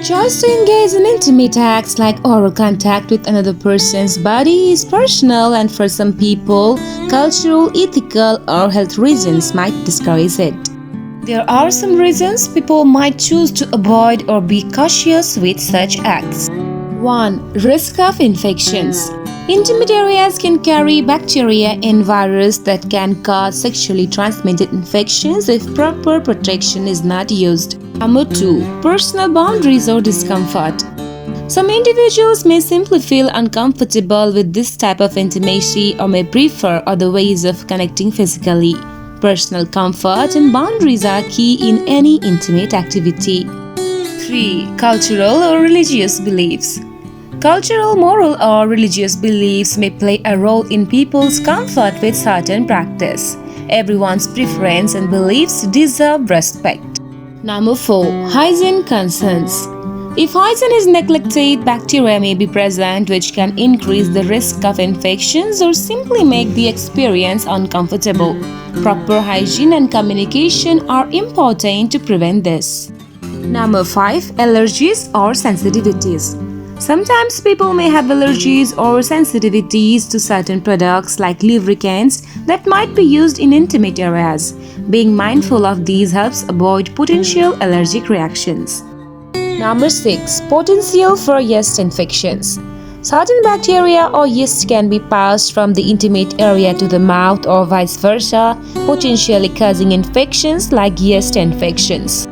Choice to engage in intimate acts like oral contact with another person's body is personal, and for some people, cultural, ethical, or health reasons might discourage it. There are some reasons people might choose to avoid or be cautious with such acts. 1. Risk of infections. Intimate areas can carry bacteria and virus that can cause sexually transmitted infections if proper protection is not used. Number 2. Personal boundaries or discomfort. Some individuals may simply feel uncomfortable with this type of intimacy or may prefer other ways of connecting physically. Personal comfort and boundaries are key in any intimate activity. 3. Cultural or religious beliefs. Cultural, moral, or religious beliefs may play a role in people's comfort with certain practice. Everyone's preference and beliefs deserve respect. Number 4. Hygiene concerns. If hygiene is neglected, bacteria may be present which can increase the risk of infections or simply make the experience uncomfortable. Proper hygiene and communication are important to prevent this. Number 5. Allergies or sensitivities. Sometimes people may have allergies or sensitivities to certain products like lubricants that might be used in intimate areas. Being mindful of these helps avoid potential allergic reactions. Number 6. Potential for yeast infections. Certain bacteria or yeast can be passed from the intimate area to the mouth or vice versa, potentially causing infections like yeast infections.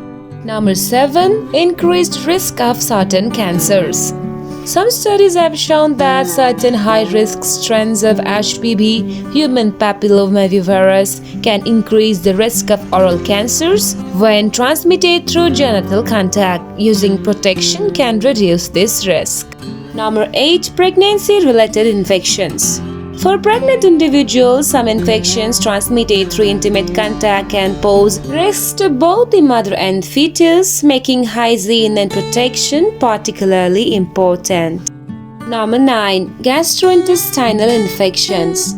Number 7. Increased risk of certain cancers. Some studies have shown that certain high-risk strains of HPV, human papillomavirus, can increase the risk of oral cancers when transmitted through genital contact. Using protection can reduce this risk. Number 8. Pregnancy-related infections. For pregnant individuals, some infections transmitted through intimate contact can pose risks to both the mother and fetus, making hygiene and protection particularly important. Number 9. Gastrointestinal infections.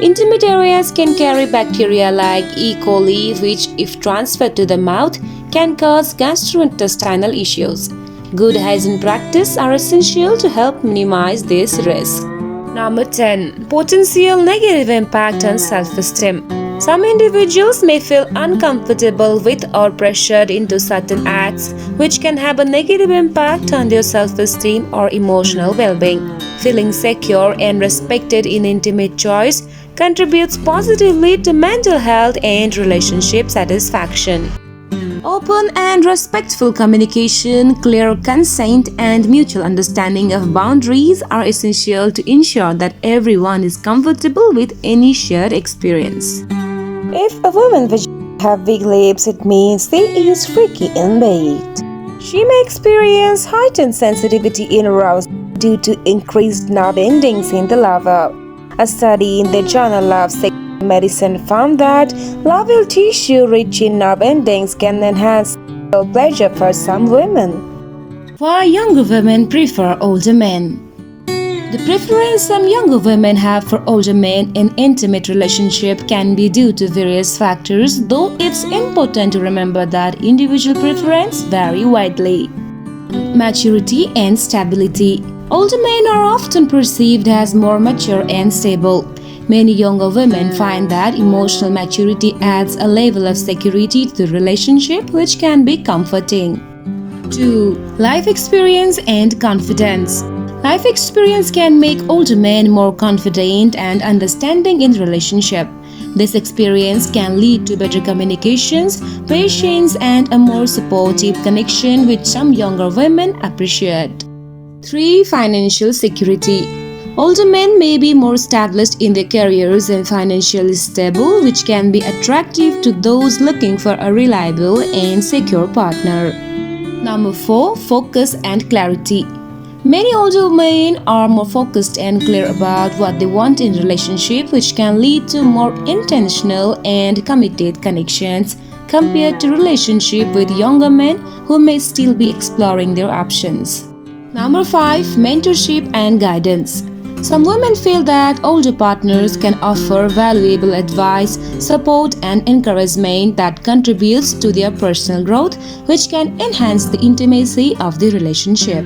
Intimate areas can carry bacteria like E. coli, which, if transferred to the mouth, can cause gastrointestinal issues. Good hygiene practices are essential to help minimize this risk. Number 10. Potential negative impact on self-esteem. Some individuals may feel uncomfortable with or pressured into certain acts, which can have a negative impact on their self-esteem or emotional well-being. Feeling secure and respected in intimate choice contributes positively to mental health and relationship satisfaction. Open and respectful communication, clear consent, and mutual understanding of boundaries are essential to ensure that everyone is comfortable with any shared experience. If a woman have big lips, it means she is freaky in bed. She may experience heightened sensitivity in arousal due to increased nerve endings in the larva. A study in the Journal of Sexuality Medicine found that larval tissue rich in nerve endings can enhance sexual pleasure for some women. Why younger women prefer older men? The preference some younger women have for older men in intimate relationship can be due to various factors, though it's important to remember that individual preferences vary widely. Maturity and stability. Older men are often perceived as more mature and stable. Many younger women find that emotional maturity adds a level of security to the relationship, which can be comforting. 2. Life experience and confidence. Life experience can make older men more confident and understanding in relationship. This experience can lead to better communications, patience, and a more supportive connection, which some younger women appreciate. 3. Financial security. Older men may be more established in their careers and financially stable, which can be attractive to those looking for a reliable and secure partner. Number 4. Focus and clarity. Many older men are more focused and clear about what they want in relationship, which can lead to more intentional and committed connections compared to relationship with younger men who may still be exploring their options. Number 5. Mentorship and guidance. Some women feel that older partners can offer valuable advice, support, and encouragement that contributes to their personal growth, which can enhance the intimacy of the relationship.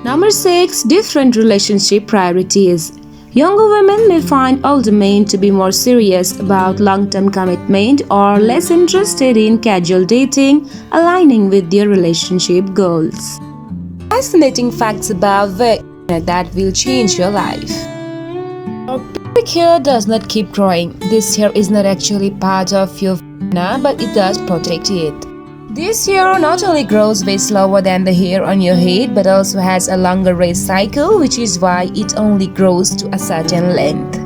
Number 6. Different relationship priorities. Younger women may find older men to be more serious about long-term commitment or less interested in casual dating, aligning with their relationship goals. Fascinating facts about that will change your life. Your pubic hair does not keep growing. This hair is not actually part of your vagina, but it does protect it. This hair not only grows way slower than the hair on your head, but also has a longer race cycle, which is why it only grows to a certain length.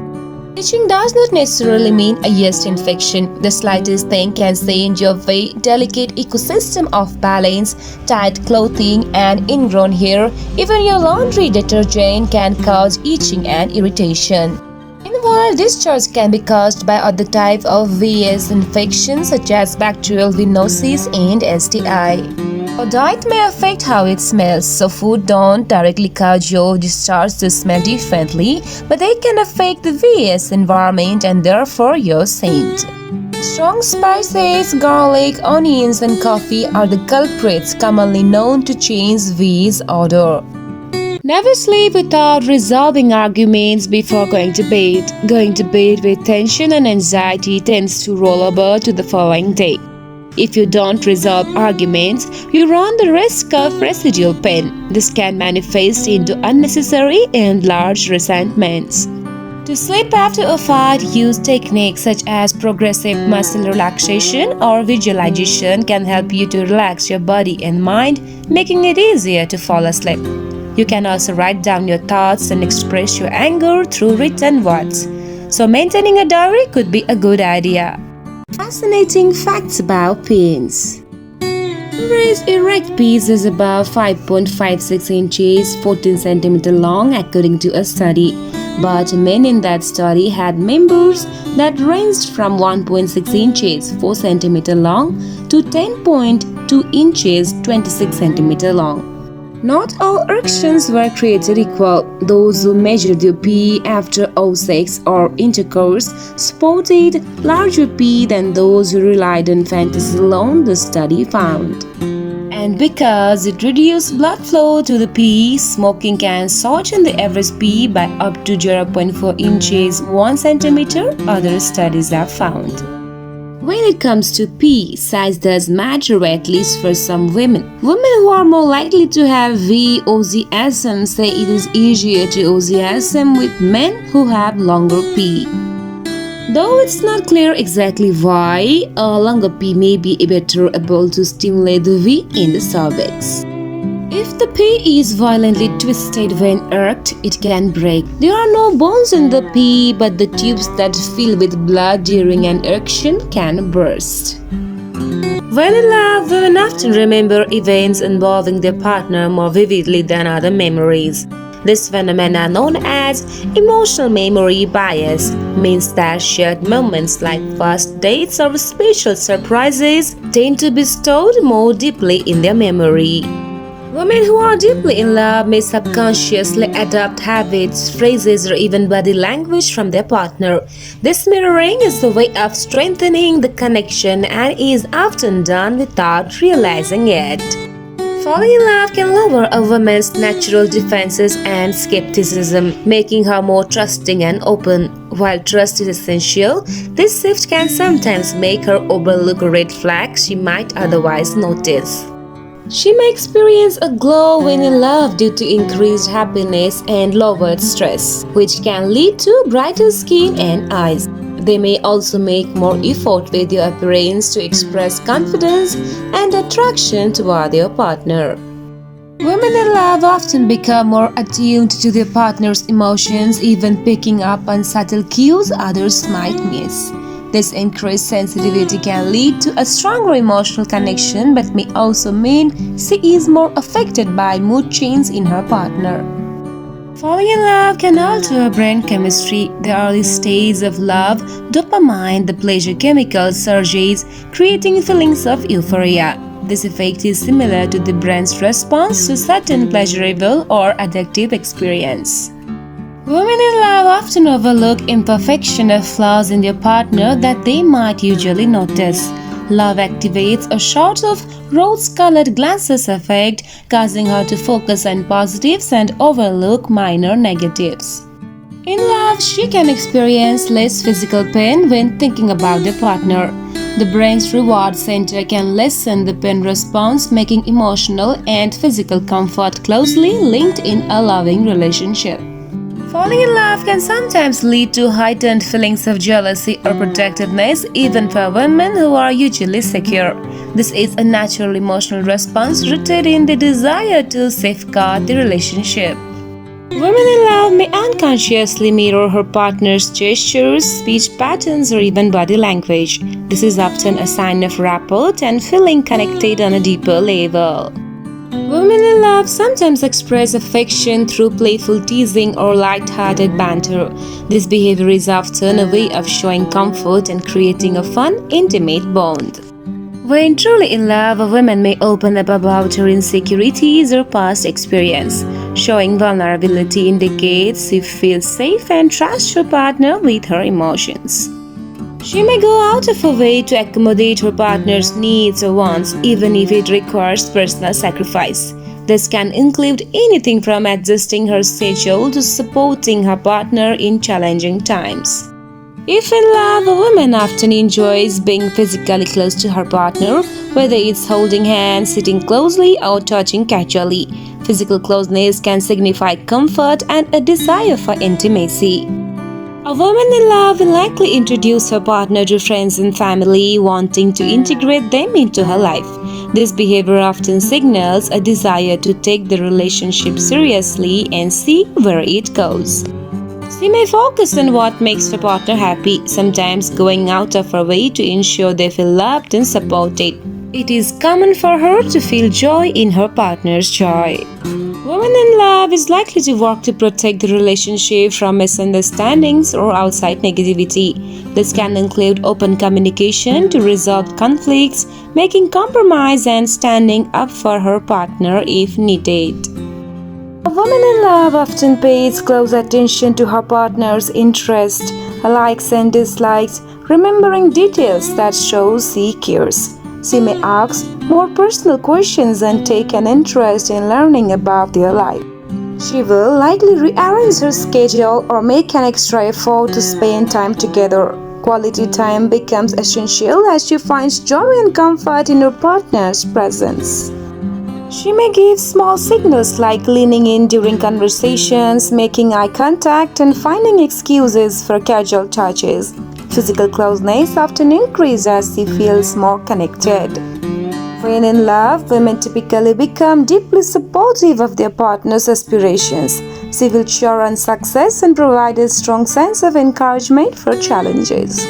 Bleaching does not necessarily mean a yeast infection. The slightest thing can change your very delicate ecosystem of balance, tight clothing, and ingrown hair. Even your laundry detergent can cause itching and irritation. Meanwhile, discharge can be caused by other types of VS infections such as bacterial venosis and STI. Your diet may affect how it smells, so food don't directly cause your discharge to smell differently, but they can affect the VS environment and therefore your scent. Strong spices, garlic, onions, and coffee are the culprits commonly known to change VS odor. Never sleep without resolving arguments before going to bed. Going to bed with tension and anxiety tends to roll over to the following day. If you don't resolve arguments, you run the risk of residual pain. This can manifest into unnecessary and large resentments. To sleep after a fight, use techniques such as progressive muscle relaxation or visualization can help you to relax your body and mind, making it easier to fall asleep. You can also write down your thoughts and express your anger through written words. So maintaining a diary could be a good idea. Fascinating facts about penis. Average erect penis is about 5.56 inches, 14 cm long according to a study. But men in that study had members that ranged from 1.6 inches, 4 cm long to 10.2 inches, 26 cm long. Not all erections were created equal. Those who measured their pee after sex or intercourse sported larger pee than those who relied on fantasy alone, the study found. And because it reduced blood flow to the pee, smoking can shorten the average pee by up to 0.4 inches, 1 centimeter, other studies have found. When it comes to pee, size does matter, at least for some women. Women who are more likely to have VOCSM say it is easier to OCSM with men who have longer pee. Though it's not clear exactly why, a longer pee may be better able to stimulate the V in the cervix. If the pee is violently twisted when erect, it can break. There are no bones in the pee, but the tubes that fill with blood during an erection can burst. When in love, women often remember events involving their partner more vividly than other memories. This phenomenon, known as emotional memory bias, means that shared moments like first dates or special surprises tend to be stored more deeply in their memory. Women who are deeply in love may subconsciously adopt habits, phrases, or even body language from their partner. This mirroring is the way of strengthening the connection and is often done without realizing it. Falling in love can lower a woman's natural defenses and skepticism, making her more trusting and open. While trust is essential, this shift can sometimes make her overlook red flags she might otherwise notice. She may experience a glow when in love due to increased happiness and lowered stress, which can lead to brighter skin and eyes. They may also make more effort with their appearance to express confidence and attraction toward their partner. Women in love often become more attuned to their partner's emotions, even picking up on subtle cues others might miss. This increased sensitivity can lead to a stronger emotional connection but may also mean she is more affected by mood changes in her partner. Falling in love can alter brain chemistry. The early stages of love, dopamine, the pleasure chemical, surges, creating feelings of euphoria. This effect is similar to the brain's response to certain pleasurable or addictive experience. Women in love often overlook imperfection or flaws in their partner that they might usually notice. Love activates a sort of rose-colored glasses effect, causing her to focus on positives and overlook minor negatives. In love, she can experience less physical pain when thinking about the partner. The brain's reward center can lessen the pain response, making emotional and physical comfort closely linked in a loving relationship. Falling in love can sometimes lead to heightened feelings of jealousy or protectiveness, even for women who are usually secure. This is a natural emotional response rooted in the desire to safeguard the relationship. Women in love may unconsciously mirror her partner's gestures, speech patterns, or even body language. This is often a sign of rapport and feeling connected on a deeper level. Women in love sometimes express affection through playful teasing or light-hearted banter. This behavior is often a way of showing comfort and creating a fun, intimate bond. When truly in love, a woman may open up about her insecurities or past experience. Showing vulnerability indicates she feels safe and trusts her partner with her emotions. She may go out of her way to accommodate her partner's needs or wants, even if it requires personal sacrifice. This can include anything from adjusting her schedule to supporting her partner in challenging times. If in love, a woman often enjoys being physically close to her partner, whether it's holding hands, sitting closely, or touching casually. Physical closeness can signify comfort and a desire for intimacy. A woman in love will likely introduce her partner to friends and family, wanting to integrate them into her life. This behavior often signals a desire to take the relationship seriously and see where it goes. She may focus on what makes her partner happy, sometimes going out of her way to ensure they feel loved and supported. It is common for her to feel joy in her partner's joy. Women in love is likely to work to protect the relationship from misunderstandings or outside negativity. This can include open communication to resolve conflicts, making compromise and standing up for her partner if needed. A woman in love often pays close attention to her partner's interests, likes and dislikes, remembering details that show she cares. She may ask more personal questions and take an interest in learning about their life. She will likely rearrange her schedule or make an extra effort to spend time together. Quality time becomes essential as she finds joy and comfort in her partner's presence. She may give small signals like leaning in during conversations, making eye contact, and finding excuses for casual touches. Physical closeness often increases as she feels more connected. When in love, women typically become deeply supportive of their partner's aspirations. She will cheer on success and provide a strong sense of encouragement for challenges.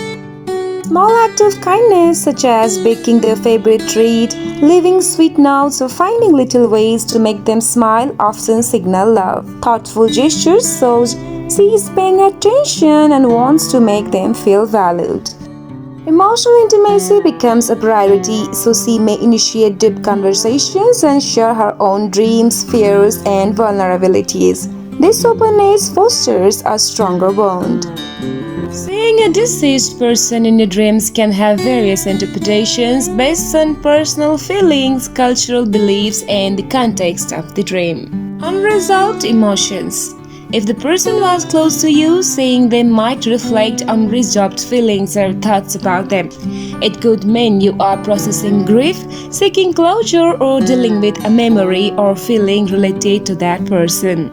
Small acts of kindness such as baking their favorite treat, leaving sweet notes, or finding little ways to make them smile often signal love. Thoughtful gestures show she is paying attention and wants to make them feel valued. Emotional intimacy becomes a priority, so she may initiate deep conversations and share her own dreams, fears, and vulnerabilities. This openness fosters a stronger bond. Seeing a deceased person in your dreams can have various interpretations based on personal feelings, cultural beliefs, and the context of the dream. Unresolved emotions. If the person was close to you, seeing them might reflect unresolved feelings or thoughts about them. It could mean you are processing grief, seeking closure, or dealing with a memory or feeling related to that person.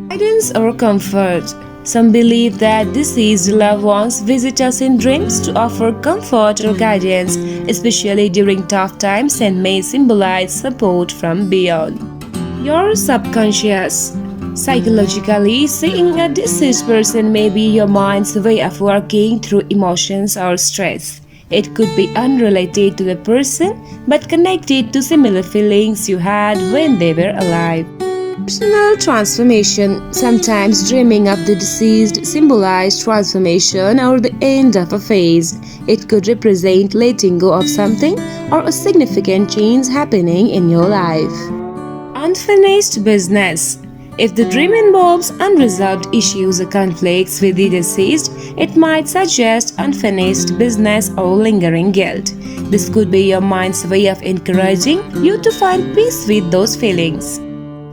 Guidance or comfort. Some believe that deceased loved ones visit us in dreams to offer comfort or guidance, especially during tough times, and may symbolize support from beyond. Your subconscious. Psychologically, seeing a deceased person may be your mind's way of working through emotions or stress. It could be unrelated to the person, but connected to similar feelings you had when they were alive. Personal transformation. Sometimes dreaming of the deceased symbolizes transformation or the end of a phase. It could represent letting go of something or a significant change happening in your life. Unfinished business. If the dream involves unresolved issues or conflicts with the deceased, it might suggest unfinished business or lingering guilt. This could be your mind's way of encouraging you to find peace with those feelings.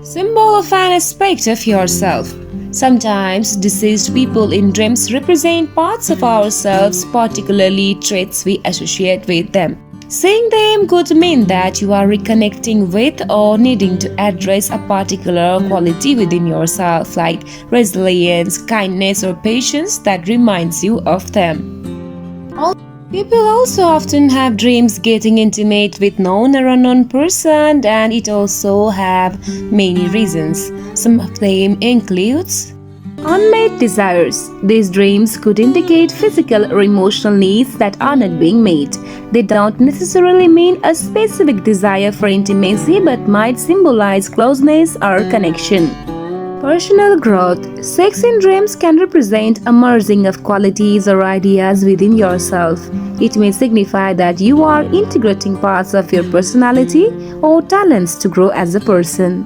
Symbol of an aspect of yourself. Sometimes deceased people in dreams represent parts of ourselves, particularly traits we associate with them. Seeing them could mean that you are reconnecting with or needing to address a particular quality within yourself, like resilience, kindness, or patience that reminds you of them. People also often have dreams getting intimate with known or unknown person, and it also have many reasons. Some of them includes unmet desires. These dreams could indicate physical or emotional needs that are not being met. They don't necessarily mean a specific desire for intimacy but might symbolize closeness or connection. Personal growth. Sex in dreams can represent a merging of qualities or ideas within yourself. It may signify that you are integrating parts of your personality or talents to grow as a person.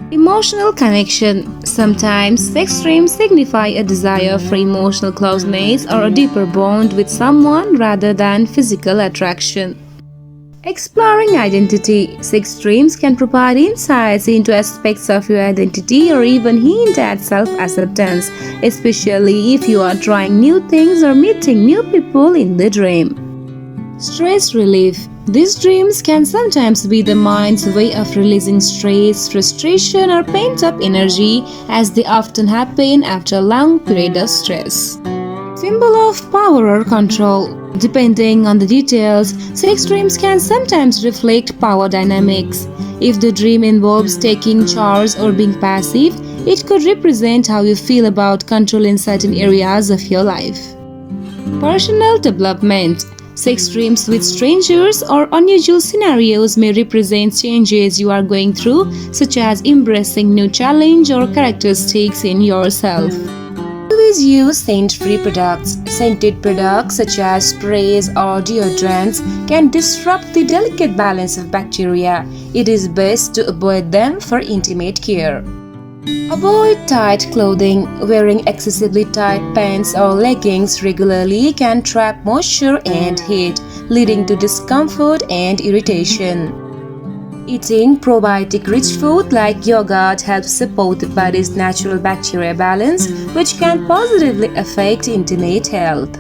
Emotional connection. Sometimes sex dreams signify a desire for emotional closeness or a deeper bond with someone rather than physical attraction. Exploring identity. Sex dreams can provide insights into aspects of your identity or even hint at self-acceptance, especially if you are trying new things or meeting new people in the dream. Stress relief. These dreams can sometimes be the mind's way of releasing stress, frustration, or pent-up energy, as they often happen after a long period of stress. Symbol of power or control. Depending on the details, sex dreams can sometimes reflect power dynamics. If the dream involves taking charge or being passive, it could represent how you feel about control in certain areas of your life. Personal development. Sex dreams with strangers or unusual scenarios may represent changes you are going through, such as embracing new challenge or characteristics in yourself. Always use scent-free products. Scented products such as sprays or deodorants can disrupt the delicate balance of bacteria. It is best to avoid them for intimate care. Avoid tight clothing. Wearing excessively tight pants or leggings regularly can trap moisture and heat, leading to discomfort and irritation. Eating probiotic-rich food like yogurt helps support the body's natural bacteria balance, which can positively affect intimate health.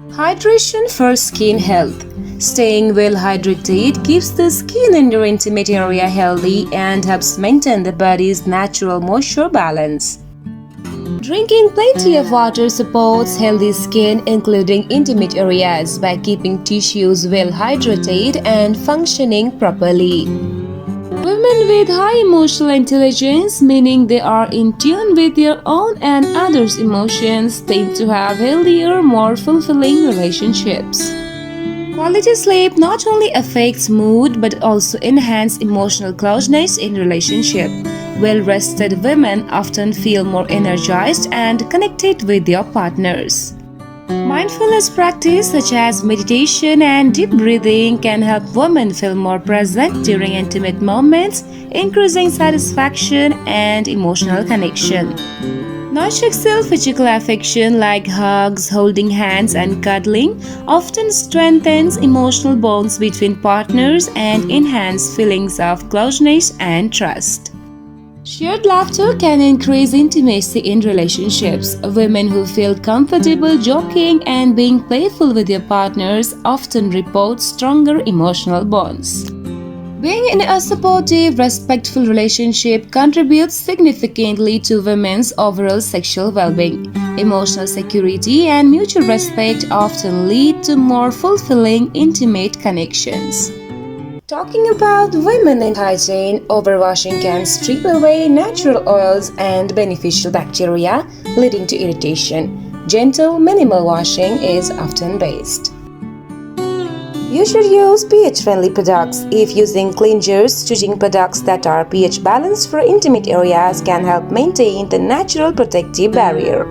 Hydration for skin health. Staying well hydrated keeps the skin in your intimate area healthy and helps maintain the body's natural moisture balance. Drinking plenty of water supports healthy skin, including intimate areas, by keeping tissues well hydrated and functioning properly. Women with high emotional intelligence, meaning they are in tune with their own and others' emotions, tend to have healthier, more fulfilling relationships. Quality sleep not only affects mood but also enhances emotional closeness in relationship. Well-rested women often feel more energized and connected with their partners. Mindfulness practice such as meditation and deep breathing can help women feel more present during intimate moments, increasing satisfaction and emotional connection. Non-sexual physical affection like hugs, holding hands, and cuddling often strengthens emotional bonds between partners and enhance feelings of closeness and trust. Shared laughter can increase intimacy in relationships. Women who feel comfortable joking and being playful with their partners often report stronger emotional bonds. Being in a supportive, respectful relationship contributes significantly to women's overall sexual well-being. Emotional security and mutual respect often lead to more fulfilling, intimate connections. Talking about women and hygiene, overwashing can strip away natural oils and beneficial bacteria, leading to irritation. Gentle, minimal washing is often best. You should use pH-friendly products. If using cleansers, choosing products that are pH balanced for intimate areas can help maintain the natural protective barrier.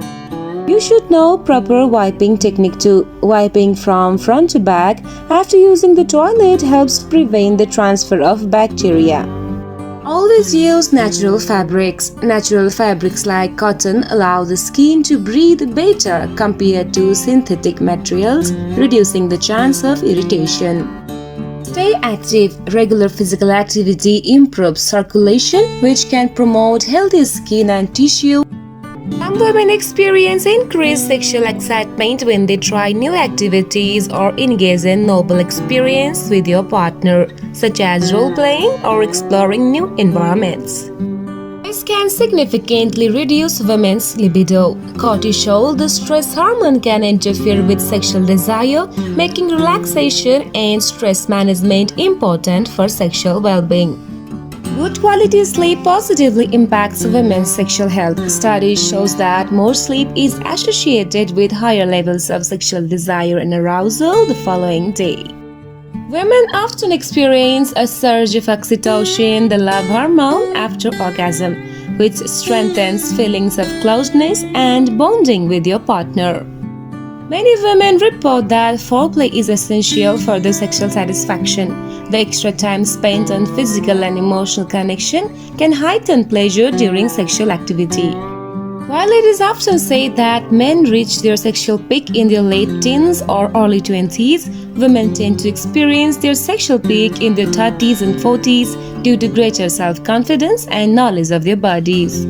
You should know proper wiping technique too. Wiping from front to back after using the toilet helps prevent the transfer of bacteria. Always use natural fabrics. Natural fabrics like cotton allow the skin to breathe better compared to synthetic materials, reducing the chance of irritation. Stay active. Regular physical activity improves circulation, which can promote healthy skin and tissue. Some women experience increased sexual excitement when they try new activities or engage in novel experience with your partner, such as role-playing or exploring new environments. This can significantly reduce women's libido. Cortisol, the stress hormone, can interfere with sexual desire, making relaxation and stress management important for sexual well-being. Good quality sleep positively impacts women's sexual health. Studies shows that more sleep is associated with higher levels of sexual desire and arousal the following day. Women often experience a surge of oxytocin, the love hormone, after orgasm, which strengthens feelings of closeness and bonding with your partner. Many women report that foreplay is essential for their sexual satisfaction. The extra time spent on physical and emotional connection can heighten pleasure during sexual activity. While it is often said that men reach their sexual peak in their late teens or early 20s, women tend to experience their sexual peak in their 30s and 40s due to greater self-confidence and knowledge of their bodies.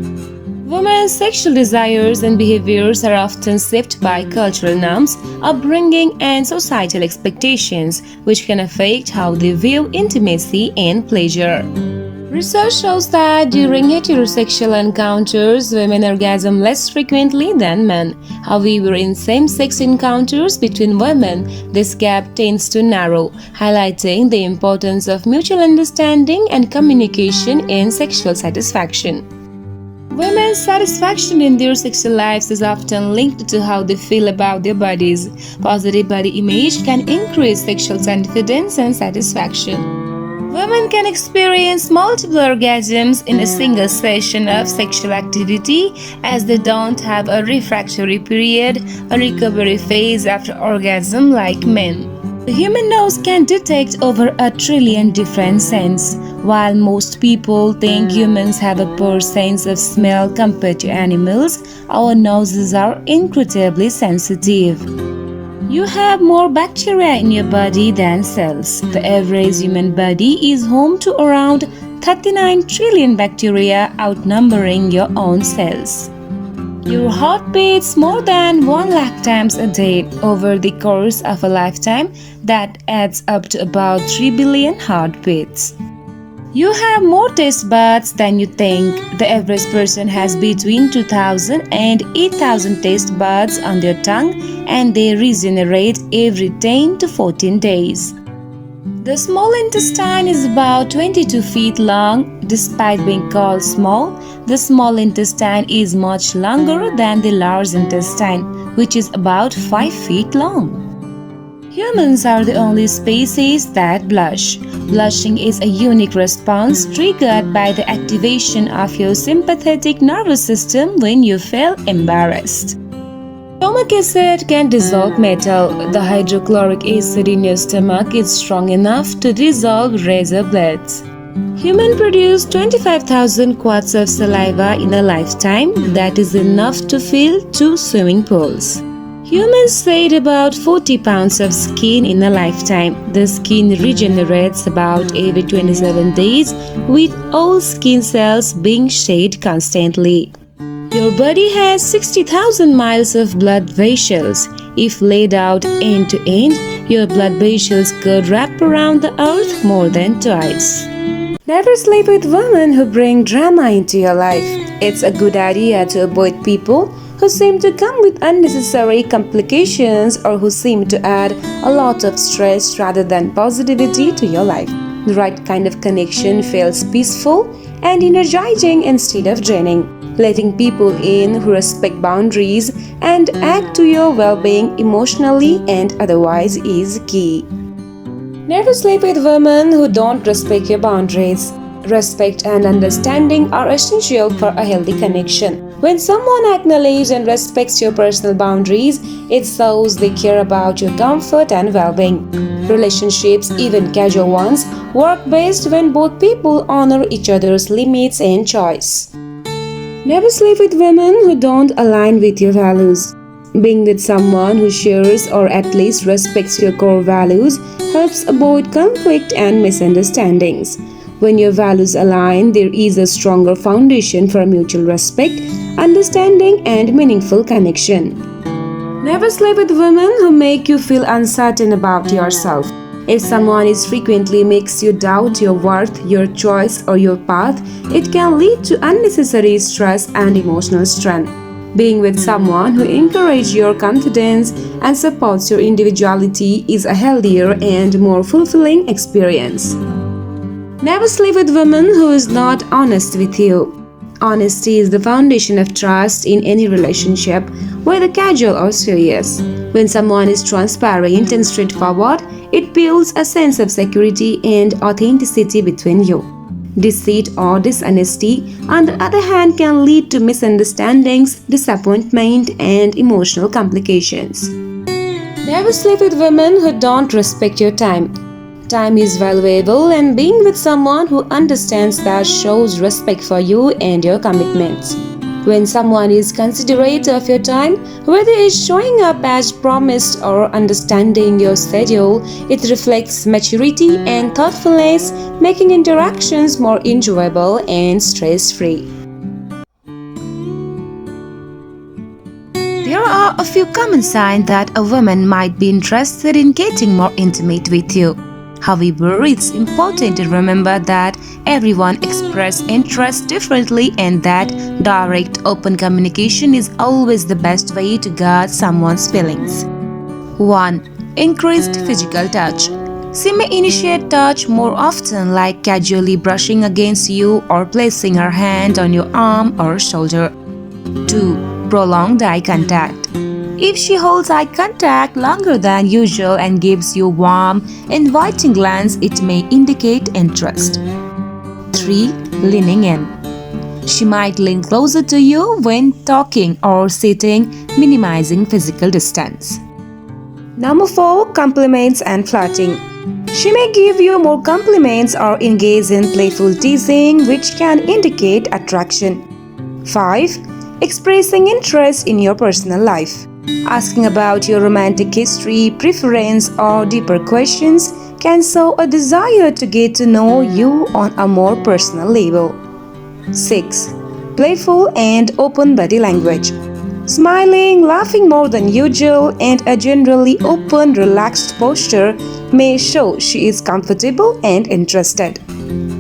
Women's sexual desires and behaviors are often shaped by cultural norms, upbringing, and societal expectations, which can affect how they view intimacy and pleasure. Research shows that during heterosexual encounters, women orgasm less frequently than men. However, in same-sex encounters between women, this gap tends to narrow, highlighting the importance of mutual understanding and communication in sexual satisfaction. Women's satisfaction in their sexual lives is often linked to how they feel about their bodies. Positive body image can increase sexual confidence and satisfaction. Women can experience multiple orgasms in a single session of sexual activity as they don't have a refractory period, a recovery phase after orgasm like men. The human nose can detect over 1 trillion different scents. While most people think humans have a poor sense of smell compared to animals, our noses are incredibly sensitive. You have more bacteria in your body than cells. The average human body is home to around 39 trillion bacteria, outnumbering your own cells. Your heart beats more than 1 lakh times a day. Over the course of a lifetime, that adds up to about 3 billion heartbeats. You have more taste buds than you think. The average person has between 2,000 and 8,000 taste buds on their tongue, and they regenerate every 10 to 14 days. The small intestine is about 22 feet long. Despite being called small, the small intestine is much longer than the large intestine, which is about 5 feet long. Humans are the only species that blush. Blushing is a unique response triggered by the activation of your sympathetic nervous system when you feel embarrassed. Stomach acid can dissolve metal. The hydrochloric acid in your stomach is strong enough to dissolve razor blades. Humans produce 25,000 quarts of saliva in a lifetime. That is enough to fill 2 swimming pools. Humans shed about 40 pounds of skin in a lifetime. The skin regenerates about every 27 days, with all skin cells being shed constantly. Your body has 60,000 miles of blood vessels. If laid out end to end, your blood vessels could wrap around the earth more than twice. Never sleep with women who bring drama into your life. It's a good idea to avoid people who seem to come with unnecessary complications or who seem to add a lot of stress rather than positivity to your life. The right kind of connection feels peaceful and energizing instead of draining. Letting people in who respect boundaries and add to your well-being emotionally and otherwise is key. Never sleep with women who don't respect your boundaries. Respect and understanding are essential for a healthy connection. When someone acknowledges and respects your personal boundaries, it shows they care about your comfort and well-being. Relationships, even casual ones, work best when both people honor each other's limits and choice. Never sleep with women who don't align with your values. Being with someone who shares or at least respects your core values helps avoid conflict and misunderstandings. When your values align, there is a stronger foundation for mutual respect, understanding, and meaningful connection. Never sleep with women who make you feel uncertain about yourself. If someone is frequently makes you doubt your worth, your choice, or your path, it can lead to unnecessary stress and emotional strain. Being with someone who encourages your confidence and supports your individuality is a healthier and more fulfilling experience. Never sleep with women who is not honest with you. Honesty is the foundation of trust in any relationship, whether casual or serious. When someone is transparent and straightforward, it builds a sense of security and authenticity between you. Deceit or dishonesty, on the other hand, can lead to misunderstandings, disappointment, and emotional complications. Never sleep with women who don't respect your time. Time is valuable, and being with someone who understands that shows respect for you and your commitments. When someone is considerate of your time, whether it's showing up as promised or understanding your schedule, it reflects maturity and thoughtfulness, making interactions more enjoyable and stress-free. There are a few common signs that a woman might be interested in getting more intimate with you. However, it's important to remember that everyone expresses interest differently and that direct, open communication is always the best way to guard someone's feelings. 1. Increased physical touch. She may initiate touch more often, like casually brushing against you or placing her hand on your arm or shoulder. 2. Prolonged eye contact. If she holds eye contact longer than usual and gives you warm, inviting glance, it may indicate interest. 3. Leaning in. She might lean closer to you when talking or sitting, minimizing physical distance. Number 4. Compliments and flirting. She may give you more compliments or engage in playful teasing, which can indicate attraction. 5. Expressing interest in your personal life. Asking about your romantic history, preference, or deeper questions can show a desire to get to know you on a more personal level. 6. Playful and open body language. Smiling, laughing more than usual, and a generally open, relaxed posture may show she is comfortable and interested.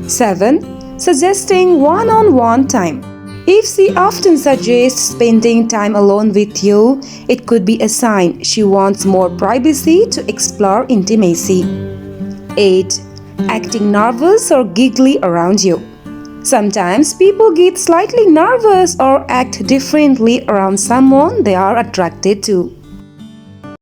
7. Suggesting one-on-one time. If she often suggests spending time alone with you, it could be a sign she wants more privacy to explore intimacy. 8. Acting nervous or giggly around you. Sometimes people get slightly nervous or act differently around someone they are attracted to.